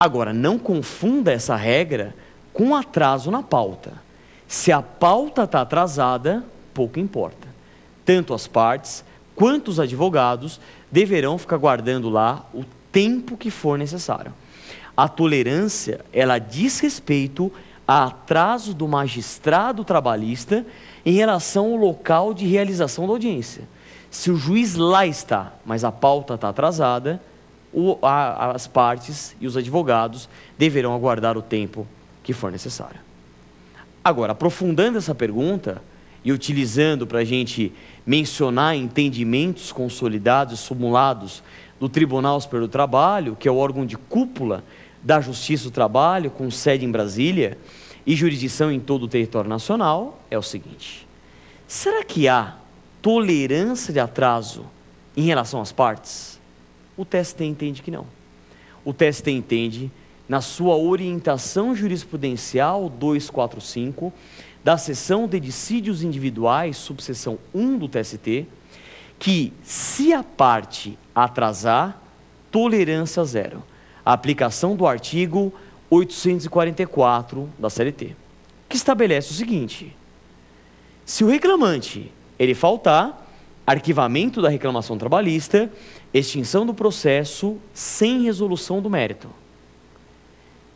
Agora, não confunda essa regra com atraso na pauta. Se a pauta está atrasada, pouco importa. Tanto as partes quanto os advogados deverão ficar guardando lá o tempo que for necessário. A tolerância, ela diz respeito a atraso do magistrado trabalhista em relação ao local de realização da audiência. Se o juiz lá está, mas a pauta está atrasada, as partes e os advogados deverão aguardar o tempo que for necessário. Agora, aprofundando essa pergunta e utilizando para a gente mencionar entendimentos consolidados, formulados do Tribunal Superior do Trabalho, que é o órgão de cúpula da Justiça do Trabalho, com sede em Brasília e jurisdição em todo o território nacional, é o seguinte: será que há tolerância de atraso em relação às partes? O TST entende que não. O TST entende, na sua orientação jurisprudencial 245, da seção de dissídios individuais, subseção 1 do TST, que se a parte atrasar, tolerância zero. A aplicação do artigo 844 da CLT, que estabelece o seguinte: se o reclamante ele faltar, arquivamento da reclamação trabalhista, extinção do processo sem resolução do mérito.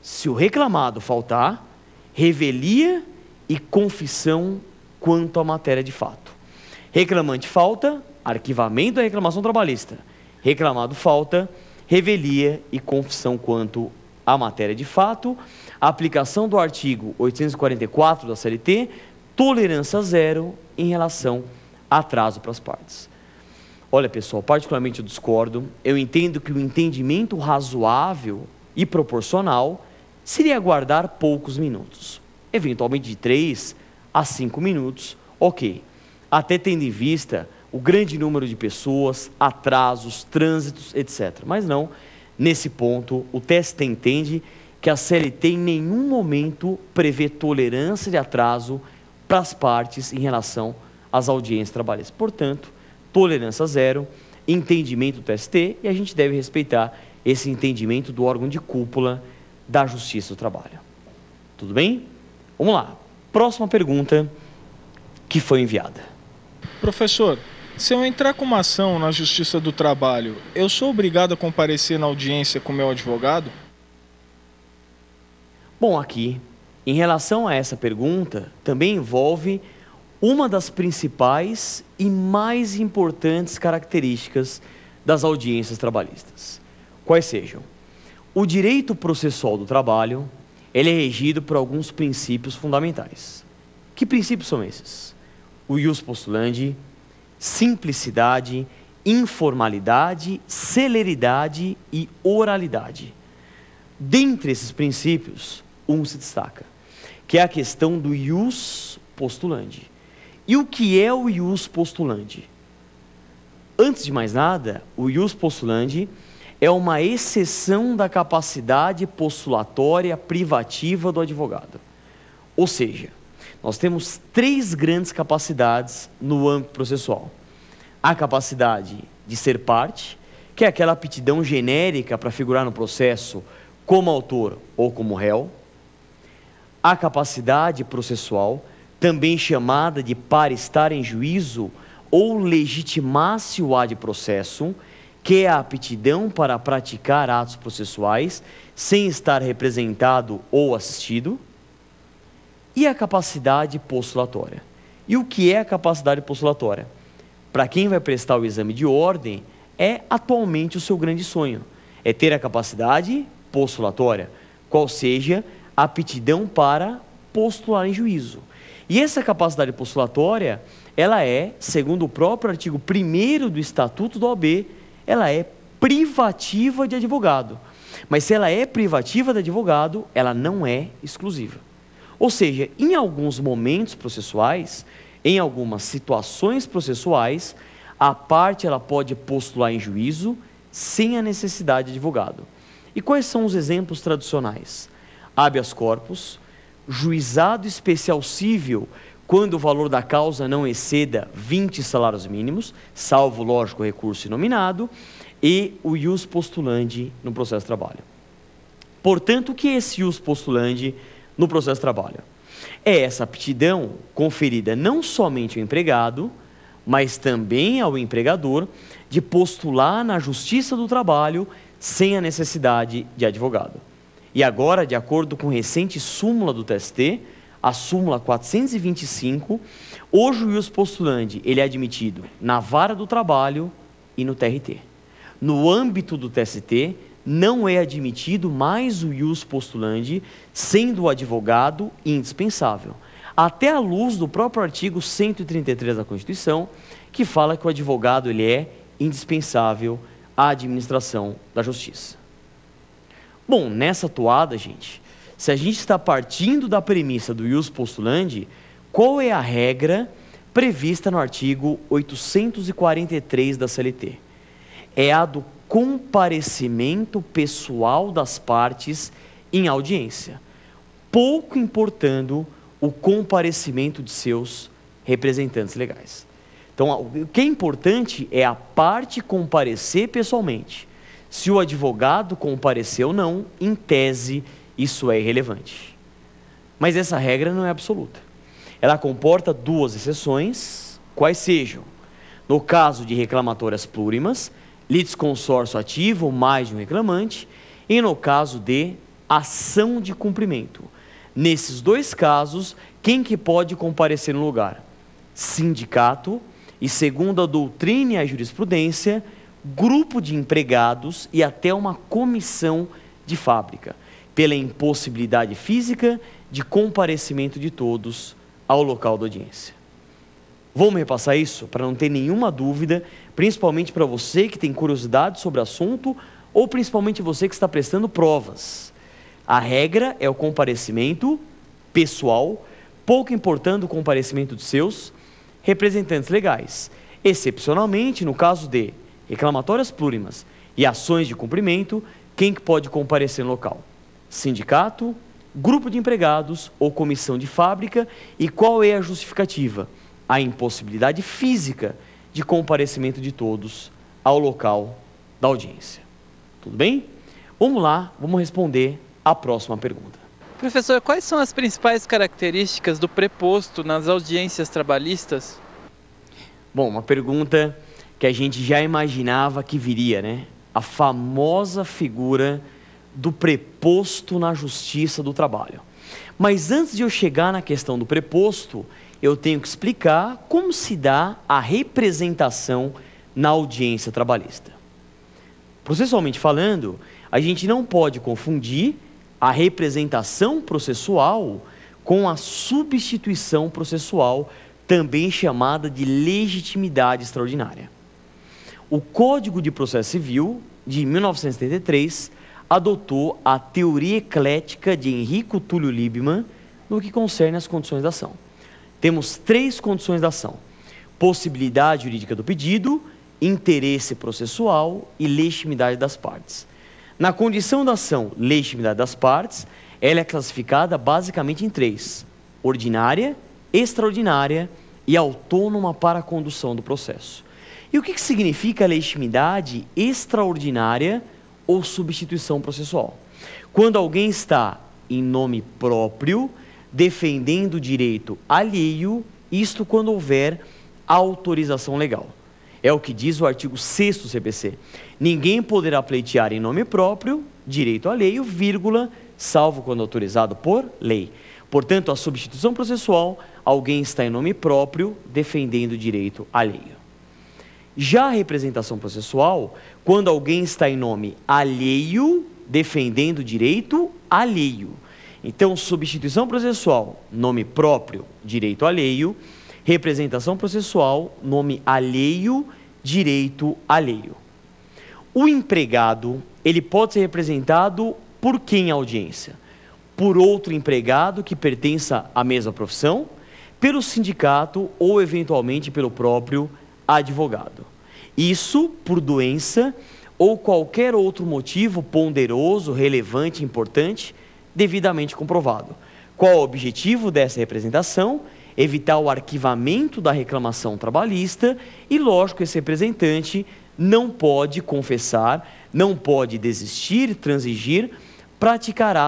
Se o reclamado faltar, revelia e confissão quanto à matéria de fato. Reclamante falta, arquivamento da reclamação trabalhista. Reclamado falta, revelia e confissão quanto à matéria de fato. Aplicação do artigo 844 da CLT, tolerância zero em relação a atraso para as partes. Olha, pessoal, particularmente eu discordo. Eu entendo que o entendimento razoável e proporcional seria aguardar poucos minutos, eventualmente de 3 a 5 minutos, ok, até tendo em vista o grande número de pessoas, atrasos, trânsitos, etc. Mas não, nesse ponto, o TST entende que a CLT em nenhum momento prevê tolerância de atraso para as partes em relação às audiências trabalhistas. Portanto, tolerância zero, entendimento do TST, e a gente deve respeitar esse entendimento do órgão de cúpula da Justiça do Trabalho. Tudo bem? Vamos lá. Próxima pergunta que foi enviada. Professor, se eu entrar com uma ação na Justiça do Trabalho, eu sou obrigado a comparecer na audiência com meu advogado? Bom, aqui, em relação a essa pergunta, também envolve uma das principais e mais importantes características das audiências trabalhistas. Quais sejam? O direito processual do trabalho, ele é regido por alguns princípios fundamentais. Que princípios são esses? O ius postulandi, simplicidade, informalidade, celeridade e oralidade. Dentre esses princípios, um se destaca, que é a questão do ius postulandi. E o que é o ius postulandi? Antes de mais nada, o ius postulandi é uma exceção da capacidade postulatória privativa do advogado. Ou seja, nós temos 3 grandes capacidades no âmbito processual. A capacidade de ser parte, que é aquela aptidão genérica para figurar no processo como autor ou como réu. A capacidade processual, também chamada de para estar em juízo ou legitimácio ad processo, que é a aptidão para praticar atos processuais sem estar representado ou assistido. E a capacidade postulatória. E o que é a capacidade postulatória? Para quem vai prestar o exame de ordem, é atualmente o seu grande sonho. É ter a capacidade postulatória, qual seja a aptidão para postular em juízo. E essa capacidade postulatória, ela é, segundo o próprio artigo 1º do Estatuto da OAB, ela é privativa de advogado. Mas se ela é privativa de advogado, ela não é exclusiva. Ou seja, em alguns momentos processuais, em algumas situações processuais, a parte ela pode postular em juízo sem a necessidade de advogado. E quais são os exemplos tradicionais? Habeas corpus, juizado especial cível, quando o valor da causa não exceda 20 salários mínimos, salvo, lógico, recurso inominado, e o ius postulandi no processo de trabalho. Portanto, o que é esse ius postulandi no processo de trabalho? É essa aptidão conferida não somente ao empregado, mas também ao empregador, de postular na Justiça do Trabalho sem a necessidade de advogado. E agora, de acordo com recente súmula do TST, a súmula 425, hoje o ius postulandi ele é admitido na Vara do Trabalho e no TRT. No âmbito do TST, não é admitido mais o ius postulandi, sendo o advogado indispensável. Até à luz do próprio artigo 133 da Constituição, que fala que o advogado ele é indispensável à administração da justiça. Bom, nessa toada, gente, se a gente está partindo da premissa do ius postulandi, qual é a regra prevista no artigo 843 da CLT? É a do comparecimento pessoal das partes em audiência, pouco importando o comparecimento de seus representantes legais. Então, o que é importante é a parte comparecer pessoalmente. Se o advogado comparecer ou não, em tese, isso é irrelevante. Mas essa regra não é absoluta. Ela comporta duas exceções, quais sejam: no caso de reclamatórias plurimas, litisconsórcio ativo, mais de um reclamante, e no caso de ação de cumprimento. Nesses dois casos, quem que pode comparecer no lugar? Sindicato e, segundo a doutrina e a jurisprudência, grupo de empregados e até uma comissão de fábrica, pela impossibilidade física de comparecimento de todos ao local da audiência. Vamos repassar isso para não ter nenhuma dúvida, principalmente para você que tem curiosidade sobre o assunto ou principalmente você que está prestando provas. A regra é o comparecimento pessoal, pouco importando o comparecimento de seus representantes legais. Excepcionalmente, no caso de reclamatórias plurimas e ações de cumprimento, quem que pode comparecer no local? Sindicato, grupo de empregados ou comissão de fábrica. E qual é a justificativa? A impossibilidade física de comparecimento de todos ao local da audiência. Tudo bem? Vamos lá, vamos responder a próxima pergunta. Professor, quais são as principais características do preposto nas audiências trabalhistas? Bom, uma pergunta que a gente já imaginava que viria, né? A famosa figura do preposto na Justiça do Trabalho. Mas antes de eu chegar na questão do preposto, eu tenho que explicar como se dá a representação na audiência trabalhista. Processualmente falando, a gente não pode confundir a representação processual com a substituição processual, também chamada de legitimidade extraordinária. O Código de Processo Civil, de 1973, adotou a teoria eclética de Enrico Túlio Liebmann no que concerne as condições da ação. Temos três condições da ação: possibilidade jurídica do pedido, interesse processual e legitimidade das partes. Na condição da ação, legitimidade das partes, ela é classificada basicamente em três: ordinária, extraordinária e autônoma para a condução do processo. E o que significa legitimidade extraordinária ou substituição processual? Quando alguém está em nome próprio, defendendo o direito alheio, isto quando houver autorização legal. É o que diz o artigo 6º do CPC. Ninguém poderá pleitear em nome próprio, direito alheio, vírgula, salvo quando autorizado por lei. Portanto, a substituição processual, alguém está em nome próprio, defendendo o direito alheio. Já a representação processual, quando alguém está em nome alheio, defendendo o direito alheio. Então, substituição processual, nome próprio, direito alheio. Representação processual, nome alheio, direito alheio. O empregado, ele pode ser representado por quem em audiência? Por outro empregado que pertença à mesma profissão, pelo sindicato ou eventualmente pelo próprio advogado. Isso por doença ou qualquer outro motivo ponderoso, relevante, importante, devidamente comprovado. Qual o objetivo dessa representação? Evitar o arquivamento da reclamação trabalhista e, lógico, esse representante não pode confessar, não pode desistir, transigir, praticará